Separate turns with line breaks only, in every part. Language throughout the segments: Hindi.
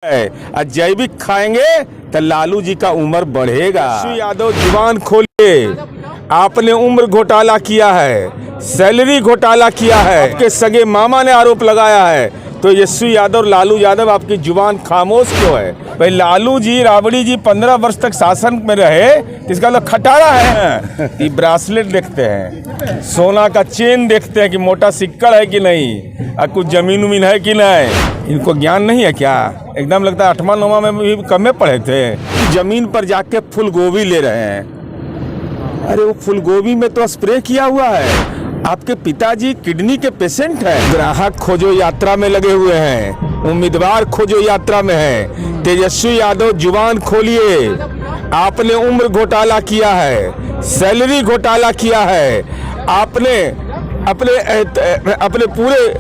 है। जैविक खाएंगे तो लालू जी का उम्र बढ़ेगा। यादव जुबान खोलिए, आपने उम्र घोटाला किया है, सैलरी घोटाला किया है, आपके सगे मामा ने आरोप लगाया है, तो यशवी यादव और लालू यादव आपकी जुबान खामोश क्यों है? भाई लालू जी राबड़ी जी 15 वर्ष तक शासन में रहे, इसका लोग खटारा है। ये ब्रासलेट देखते हैं, सोना का चेन देखते हैं कि मोटा सिक्कड़ है कि नहीं, और कुछ जमीन उमीन है कि नहीं। इनको ज्ञान नहीं है क्या? एकदम लगता है 8वां 9वां में भी कम में पढ़े थे। जमीन पर जाके फूल गोभी ले रहे हैं। अरे वो फूल गोभी में तो स्प्रे किया हुआ है। आपके पिताजी किडनी के पेशेंट हैं। ग्राहक खोजो यात्रा में लगे हुए हैं, उम्मीदवार खोजो यात्रा में है। तेजस्वी यादव जुबान खोलिए, आपने उम्र घोटाला किया है, सैलरी घोटाला किया है, आपने अपने पूरे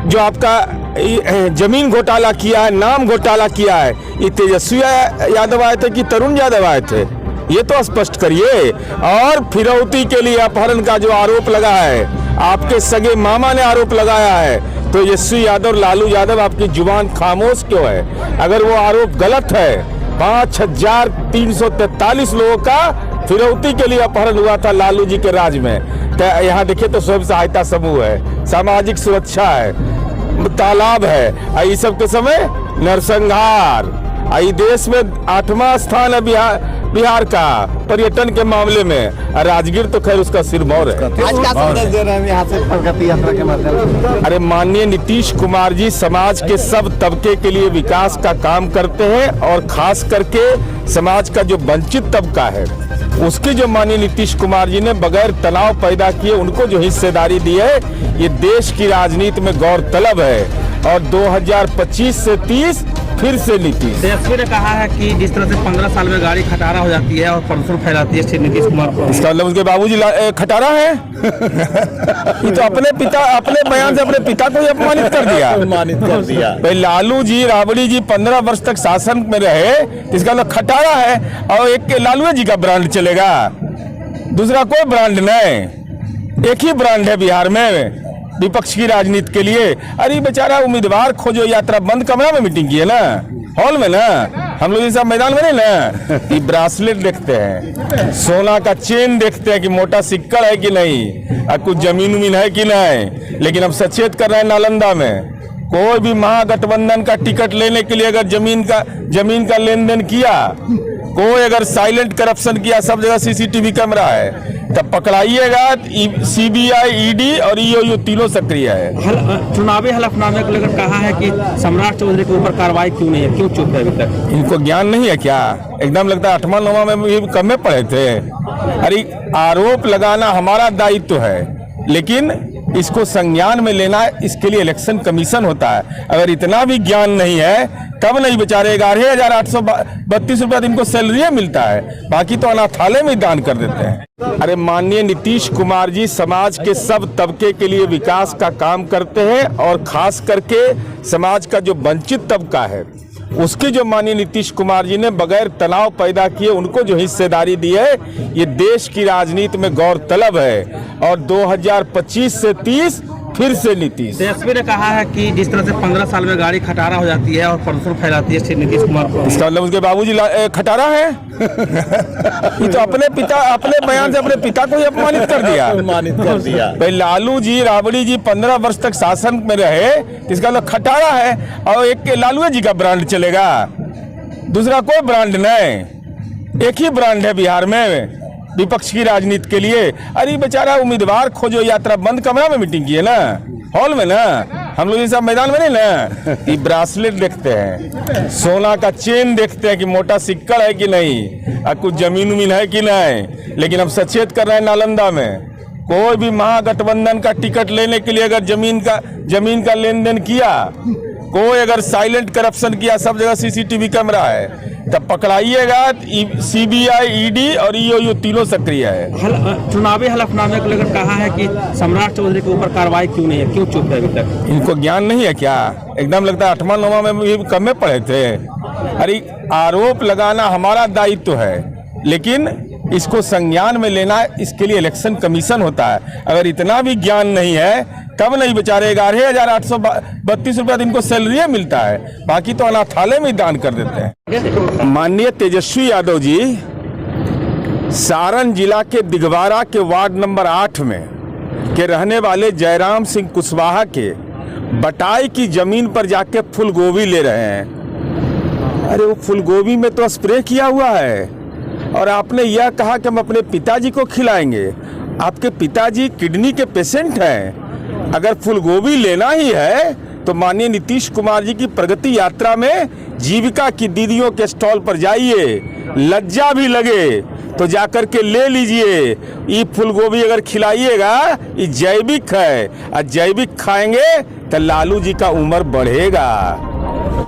जो आपका जमीन घोटाला किया है, नाम घोटाला किया है। ये तेजस्वी यादव आए थे कि तरुण यादव आए थे? ये तो स्पष्ट करिए। और फिरौती के लिए अपहरण का जो आरोप लगा है, आपके सगे मामा ने आरोप लगाया है, तो यशवी यादव और लालू यादव आपकी जुबान खामोश क्यों है? अगर वो आरोप गलत है, 5343 लोगों का फिरौती के लिए अपहरण हुआ था लालू जी के राज में। तो यहाँ देखिए तो स्वयं सहायता समूह है, सामाजिक सुरक्षा है, तालाब है। इस सब के समय नरसंहार। देश में 8वां स्थान है बिहार का पर्यटन के मामले में। राजगीर तो खैर उसका सिरमौर है।
आज क्या संदेश दे रहे हैं यहाँ से प्रगति यात्रा के माध्यम से?
अरे माननीय नीतीश कुमार जी समाज के सब तबके के लिए विकास का काम करते हैं, और खास करके समाज का जो वंचित तबका है उसकी जो माननीय नीतीश कुमार जी ने बगैर तनाव पैदा किए उनको जो हिस्सेदारी दी है, ये देश की राजनीति में गौरतलब है। और 2025 से 30 फिर से नीतीश।
तेजस्वी ने कहा है कि जिस तरह से 15 साल में गाड़ी खटारा हो जाती है और प्रदूषण फैलाती है श्री नीतीश कुमार को,
इसका मतलब उनके बाबूजी खटारा है। ये तो अपने बयान से अपने पिता को ही अपमानित कर दिया। भाई लालू जी राबड़ी जी 15 वर्ष तक शासन में रहे, इसका मतलब खटारा है। और एक लालू जी का ब्रांड चलेगा, दूसरा कोई ब्रांड नहीं। एक ही ब्रांड है बिहार में विपक्ष की राजनीति के लिए। अरे बेचारा उम्मीदवार खोजो यात्रा बंद कमरा में मीटिंग की है ना, हॉल में ना, हम लोग सब मैदान में नहीं ना। ये ब्रासलेट देखते हैं, सोना का चेन देखते हैं कि मोटा सिक्कड़ है कि नहीं, और कुछ जमीन उमीन है कि नहीं। लेकिन अब सचेत कर रहे हैं नालंदा में, कोई भी महागठबंधन का टिकट लेने के लिए अगर जमीन का लेन देन किया, कोई अगर साइलेंट करप्शन किया, सब जगह सीसीटीवी कैमरा है, तब पकड़ाइएगा। सीबीआई, ईडी और ईओयू तीनों सक्रिय है।
चुनावी हलफनामे को लेकर कहा है कि सम्राट चौधरी के ऊपर कार्रवाई क्यों नहीं है, क्यों चुप है अभी तक?
इनको ज्ञान नहीं है क्या? एकदम लगता है 8वां 9वां में भी कम में पढ़े थे। अरे आरोप लगाना हमारा दायित्व है, लेकिन इसको संज्ञान में लेना, इसके लिए इलेक्शन कमीशन होता है। अगर इतना भी ज्ञान नहीं है तब नहीं बेचारे 11,832 रुपया इनको सैलरी मिलता है, बाकी तो अनाथालय में दान कर देते हैं। अरे माननीय नीतीश कुमार जी समाज के सब तबके के लिए विकास का काम करते हैं, और खास करके समाज का जो वंचित तबका है उसकी जो माननीय नीतीश कुमार जी ने बगैर तनाव पैदा किए उनको जो हिस्सेदारी दी है, ये देश की राजनीति में गौरतलब है। और 2025 से 30 फिर से नीतीश।
तेजस्वी ने कहा है कि जिस तरह से 15 साल में गाड़ी खटारा हो जाती है और प्रदूषण फैलाती है श्री नीतीश कुमार को,
इसका मतलब उनके बाबूजी खटारा है। ये तो अपने बयान से अपने पिता को ही अपमानित कर दिया। भाई लालू जी राबड़ी जी 15 वर्ष तक शासन में रहे, इसका मतलब खटारा है। और एक लालू जी का ब्रांड चलेगा, दूसरा कोई ब्रांड नहीं। एक ही ब्रांड है बिहार में विपक्ष की राजनीति के लिए। अरे बेचारा उम्मीदवार खोजो यात्रा बंद कमरा में मीटिंग की है ना, हॉल में ना, हम लोग सब मैदान में नहीं ना। ये ब्रासलेट देखते हैं, सोना का चेन देखते हैं कि मोटा सिक्कड़ है कि नहीं, और कुछ जमीन उमीन है कि नहीं। लेकिन अब सचेत कर रहे हैं नालंदा में, कोई भी महागठबंधन का टिकट लेने के लिए अगर जमीन का लेन देन किया, कोई अगर साइलेंट करप्शन किया, सब जगह सीसीटीवी कैमरा है, तब पकड़ाइएगा। सीबीआई, ईडी और ईओयू तीनों सक्रिय है।
चुनावी हलफनामे को लेकर कहा है कि सम्राट चौधरी के ऊपर कार्रवाई क्यों नहीं है, क्यों चुप है अभी तक?
इनको ज्ञान नहीं है क्या? एकदम लगता है 8वां 9वां में भी कम में पढ़े थे। अरे आरोप लगाना हमारा दायित्व है, लेकिन इसको संज्ञान में लेना, इसके लिए इलेक्शन कमीशन होता है। अगर इतना भी ज्ञान नहीं है तब नहीं बेचारे 11,832 रुपया दिन को सैलरी मिलता है, बाकी तो अनाथालय में दान कर देते हैं। माननीय तेजस्वी यादव जी सारण जिला के दिघवारा के वार्ड नंबर 8 में के रहने वाले जयराम सिंह कुशवाहा के बटाई की जमीन पर जाके फूल गोभी ले रहे हैं। अरे वो फूल गोभी में तो स्प्रे किया हुआ है और आपने यह कहा कि हम अपने पिताजी को खिलाएंगे। आपके पिताजी किडनी के पेशेंट हैं। अगर फूल गोभी लेना ही है तो माननीय नीतीश कुमार जी की प्रगति यात्रा में जीविका की दीदियों के स्टॉल पर जाइए, लज्जा भी लगे तो जाकर के ले लीजिए। ये फूल गोभी अगर खिलाइएगा ये जैविक है और जैविक खाएंगे तो लालू जी का उम्र बढ़ेगा।